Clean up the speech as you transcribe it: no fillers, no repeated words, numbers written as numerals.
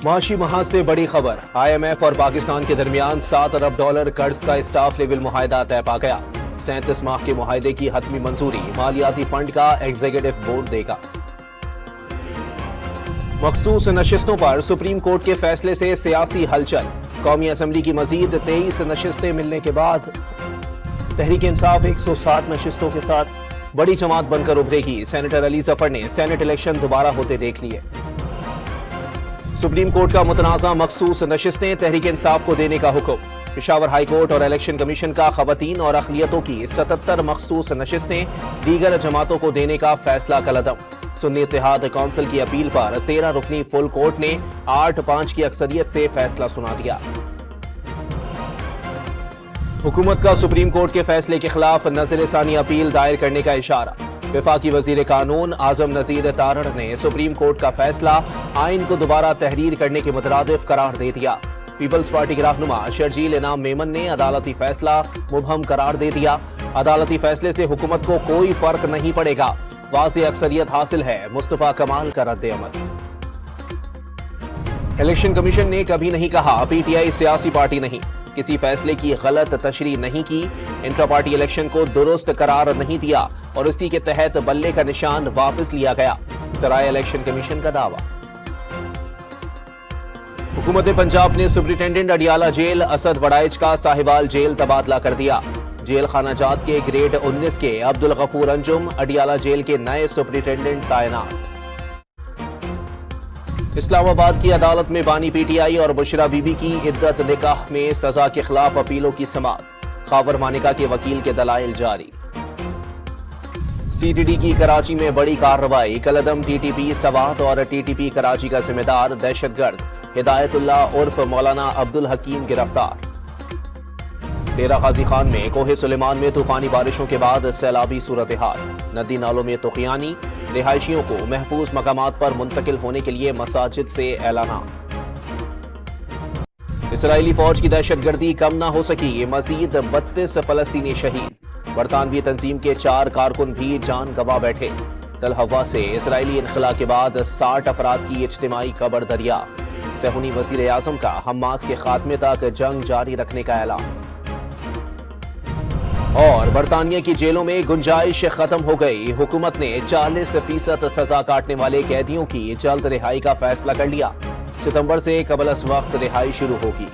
معاشی محاذ سے بڑی خبر، IMF اور پاکستان کے درمیان $7 ارب قرض کا اسٹاف لیول معاہدہ طے پا گیا۔ 37 ماہ کے معاہدے کی حتمی منظوری مالیاتی فنڈ کا ایگزیکٹو بورڈ دے گا۔ مخصوص نشستوں پر سپریم کورٹ کے فیصلے سے سیاسی ہلچل، قومی اسمبلی کی مزید 23 نشستیں ملنے کے بعد تحریک انصاف 160 نشستوں کے ساتھ بڑی جماعت بن کر ابھرے گی۔ سینیٹر علی ظفر نے سینٹ الیکشن دوبارہ ہوتے دیکھ لیے۔ سپریم کورٹ کا متنازع مخصوص نشستیں تحریک انصاف کو دینے کا حکم۔ پشاور ہائی کورٹ اور الیکشن کمیشن کا خواتین اور اقلیتوں کی 77 مخصوص نشستیں دیگر جماعتوں کو دینے کا فیصلہ کالعدم۔ سنی اتحاد کونسل کی اپیل پر 13 رکنی فل کورٹ نے 8-5 کی اکثریت سے فیصلہ سنا دیا۔ حکومت کا سپریم کورٹ کے فیصلے کے خلاف نظر ثانی اپیل دائر کرنے کا اشارہ۔ وفاقی وزیر قانون اعظم نذیر تارڑ نے سپریم کورٹ کا فیصلہ آئین کو دوبارہ تحریر کرنے کے مترادف قرار دے دیا۔ پیپلز پارٹی کے رہنما شرجیل انعام میمن نے عدالتی فیصلہ مبہم قرار دے دیا۔ عدالتی فیصلے سے حکومت کو کوئی فرق نہیں پڑے گا، واضح اکثریت حاصل ہے، مصطفیٰ کمال کا رد عمل۔ الیکشن کمیشن نے کبھی نہیں کہا PTI سیاسی پارٹی نہیں، کسی فیصلے کی غلط تشریح نہیں کی، انٹرا پارٹی الیکشن کو درست قرار نہیں دیا اور اسی کے تحت بلے کا نشان واپس لیا گیا، ذرائع الیکشن کمیشن کا دعویٰ۔ حکومت پنجاب نے سپرنٹینڈنٹ اڈیالہ جیل اسد وڑائچ کا صاحبال جیل تبادلہ کر دیا۔ جیل خانہ جات کے گریڈ 19 کے عبدالغفور انجم اڈیالہ جیل کے نئے سپرنٹینڈنٹ تعینات۔ اسلام آباد کی عدالت میں بانی PTI اور بشرا بی بی کی عدت نکاح میں سزا کے خلاف اپیلوں کی سماعت، خاور مانیکا کے وکیل کے دلائل جاری۔ CTD کی کراچی میں بڑی کارروائی، کالعدم TTP سوات اور TTP کراچی کا ذمہ دار دہشت گرد ہدایت اللہ عرف مولانا عبدالحکیم گرفتار۔ ڈیرہ غازی خان میں کوہ سلیمان میں طوفانی بارشوں کے بعد سیلابی صورتحال، ندی نالوں میں طغیانی، رہائشیوں کو محفوظ مقامات پر منتقل ہونے کے لیے مساجد سے اعلانات۔ اسرائیلی فوج کی دہشت گردی کم نہ ہو سکی، مزید 32 فلسطینی شہید، برطانوی تنظیم کے 4 کارکن بھی جان گنوا بیٹھے۔ تل حوا سے اسرائیلی انخلا کے بعد 60 افراد کی اجتماعی قبر دریا، صہیونی وزیر اعظم کا حماس کے خاتمے تک جنگ جاری رکھنے کا اعلان۔ اور برطانیہ کی جیلوں میں گنجائش ختم ہو گئی، حکومت نے 40% سزا کاٹنے والے قیدیوں کی جلد رہائی کا فیصلہ کر لیا، ستمبر سے قبل از وقت رہائی شروع ہوگی۔